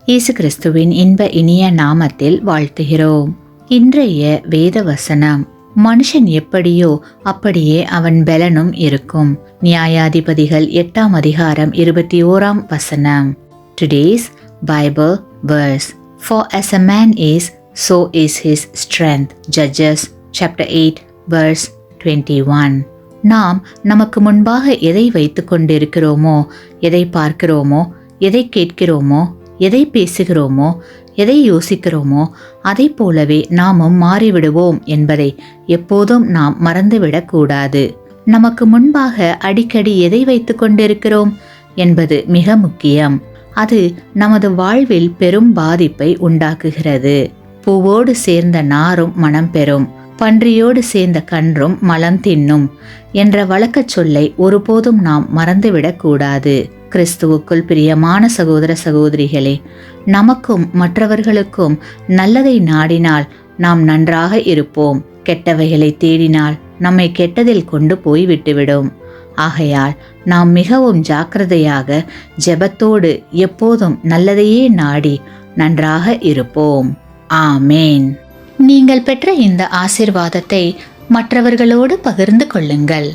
இயேசு கிறிஸ்துவின் இன்ப இனிய நாமத்தில் வாழ்த்துகிறோம். இன்றைய வேத வசனம், மனுஷன் எப்படியோ அப்படியே அவன் பலனும் இருக்கும். நியாயாதிபதிகள் 8ஆம் அதிகாரம் 21ஆம் வசனம். Today's Bible verse, for as a man is, so is his strength. Judges chapter 8 verse 21. நாம் நமக்கு முன்பாக எதை வைத்து கொண்டிருக்கிறோமோ, எதை பார்க்கிறோமோ, எதை கேட்கிறோமோ, எதை பேசுகிறோமோ, எதை யோசிக்கிறோமோ, அதை போலவே நாமும் மாறிவிடுவோம் என்பதை எப்போதும் நாம் மறந்துவிடக்கூடாது. நமக்கு முன்பாக அடிக்கடி எதை வைத்து கொண்டிருக்கிறோம் என்பது மிக முக்கியம். அது நமது வாழ்வில் பெரும் பாதிப்பை உண்டாக்குகிறது. பூவோடு சேர்ந்த நாரும் மனம் பெறும், பன்றியோடு சேர்ந்த கன்றும் மலம் தின்னும் என்ற வழக்கச் சொல்லை ஒருபோதும் நாம் மறந்துவிடக்கூடாது. கிறிஸ்துவுக்குள் பிரியமான சகோதர சகோதரிகளே, நமக்கும் மற்றவர்களுக்கும் நல்லதை நாடினால் நாம் நன்றாக இருப்போம். கெட்டவைகளை தேடினால் நம்மை கெட்டதில் கொண்டு போய் விட்டுவிடும். ஆகையால் நாம் மிகவும் ஜாக்கிரதையாக ஜெபத்தோடு எப்போதும் நல்லதையே நாடி நன்றாக இருப்போம். ஆமேன். நீங்கள் பெற்ற இந்த ஆசீர்வாதத்தை மற்றவர்களோடு பகிர்ந்து கொள்ளுங்கள்.